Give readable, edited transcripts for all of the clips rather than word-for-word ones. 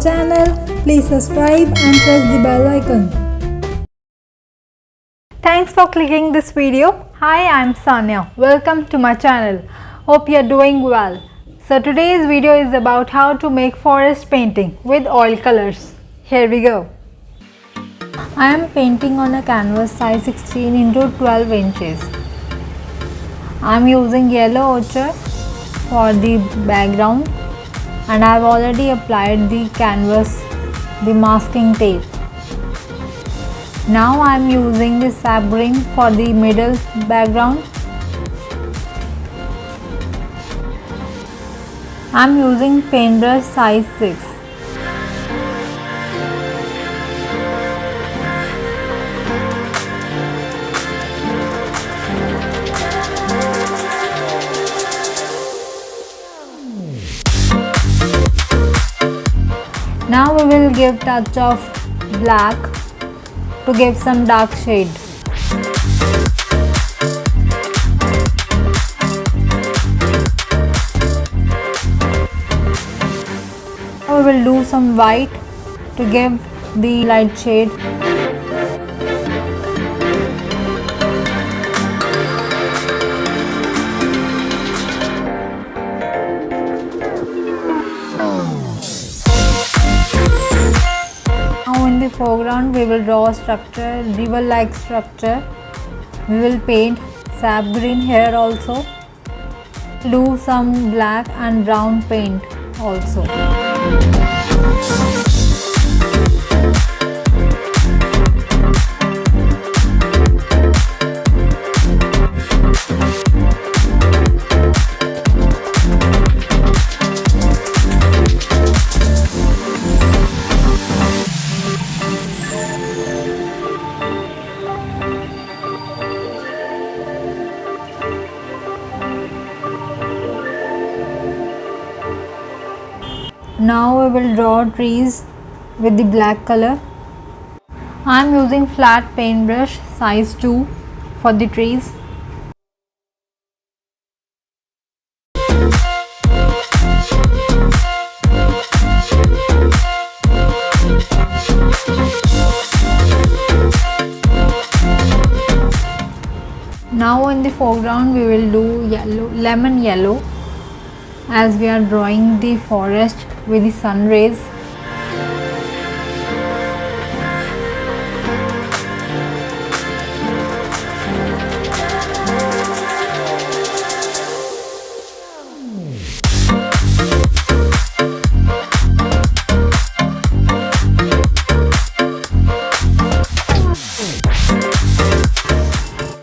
channel, please subscribe and press the bell icon. Thanks for clicking this video. Hi, I'm Sanya. Welcome to my channel. Hope you're doing well. So today's video is about how to make forest painting with oil colors. Here we go. I am painting on a canvas size 16 into 12 inches. I am using yellow ochre for the background and I have already applied the canvas, the masking tape. Now I am using the sap green for the middle background. I am using paintbrush size 6. Now we will give touch of black to give some dark shade. Now we will do some white to give the light shade. Now in the foreground we will draw a structure, river-like structure. We will paint sap green here also. Do some black and brown paint also. Now we will draw trees with the black color. I am using flat paintbrush size 2 for the trees. Now in the foreground we will do lemon yellow, as we are drawing the forest with the sun rays.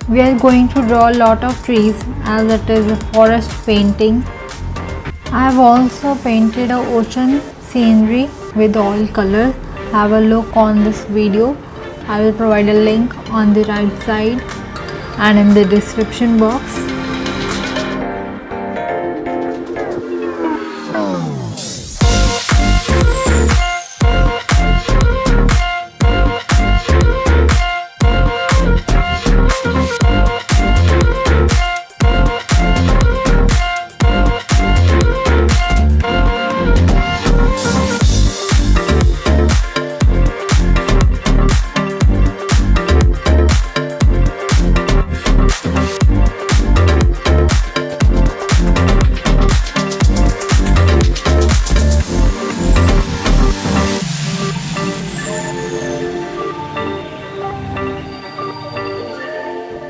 We are going to draw a lot of trees as it is a forest painting. I have also painted a ocean scenery with oil color. Have a look on this video. I will provide a link on the right side and in the description box.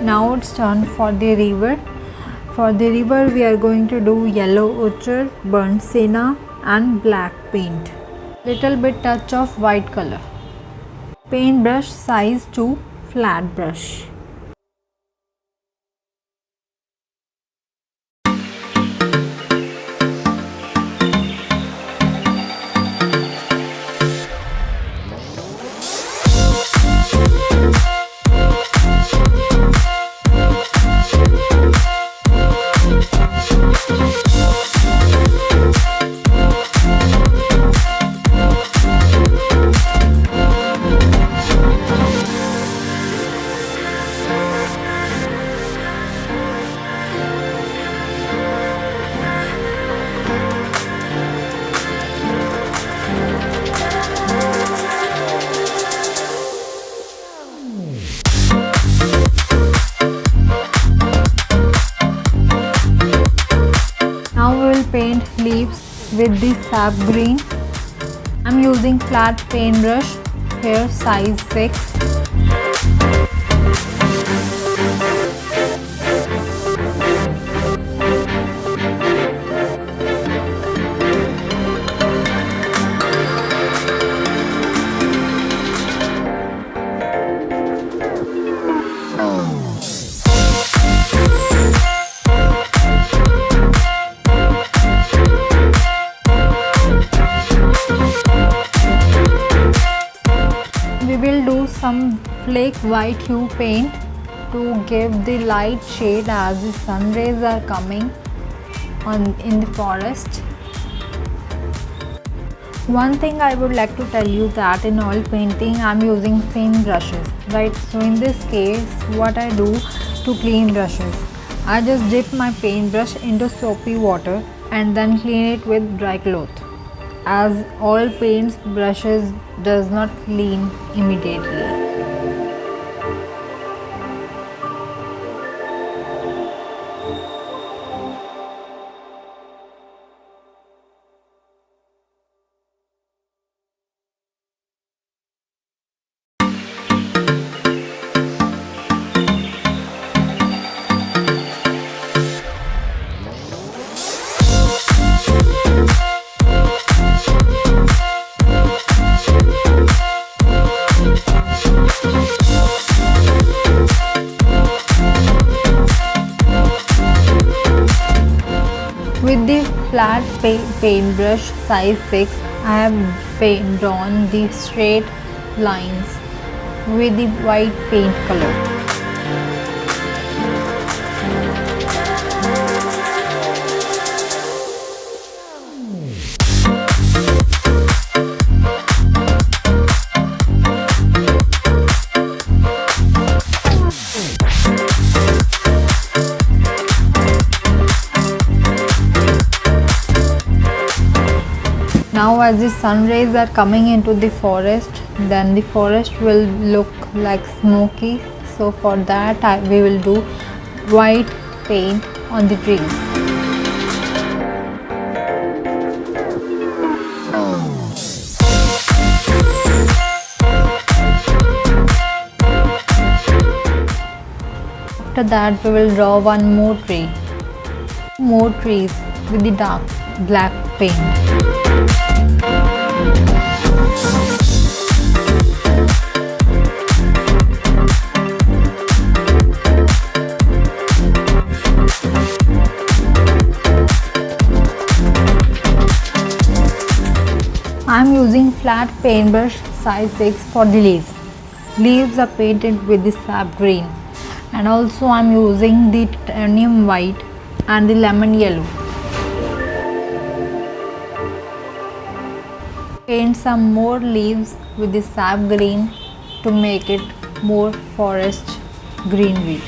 Now it's turn for the river. For the river we are going to do yellow ochre, burnt sienna and black paint. Little bit touch of white color. Paintbrush size 2 flat brush. with the sap green. I'm using flat paintbrush here, size 6. We will do some flake white hue paint to give the light shade as the sun rays are coming in the forest. One thing I would like to tell you that in oil painting I am using same brushes, right? So in this case what I do to clean brushes, I just dip my paintbrush into soapy water and then clean it with dry cloth, as all paints brushes does not clean immediately. With the flat paintbrush size 6, I have drawn the straight lines with the white paint color. Now as the sun rays are coming into the forest, then the forest will look like smoky. So for that we will do white paint on the trees. After that we will draw one more tree. More trees with the dark black paint. I am using flat paintbrush size 6 for the leaves. Leaves are painted with the sap green, and also I am using the titanium white and the lemon yellow. Paint some more leaves with the sap green to make it more forest greenery.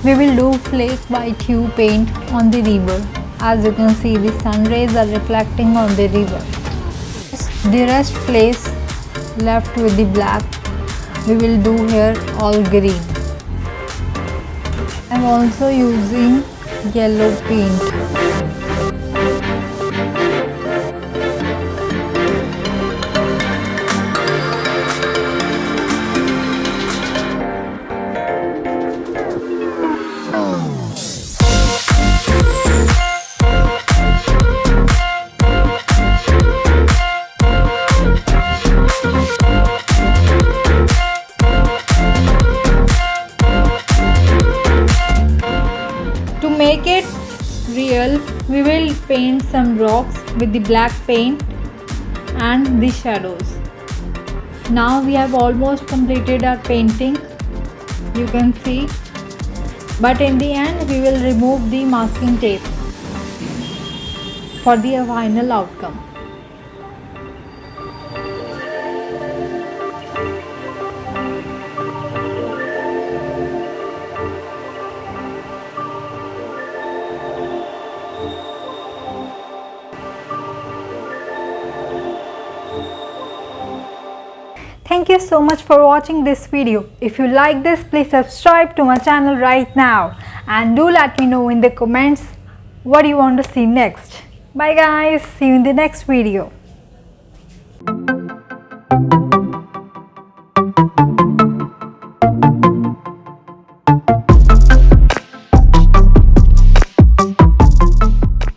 We will do flake white hue paint on the river. As you can see, the sun rays are reflecting on the river. The rest place left with the black, we will do here all green. I am also using yellow paint. To make it real, we will paint some rocks with the black paint and the shadows. Now we have almost completed our painting. You can see But in the end we will remove the masking tape for the final outcome. Thank you so much for watching this video. If you like this, please subscribe to my channel right now and do let me know in the comments what you want to see next. Bye guys, see you in the next video.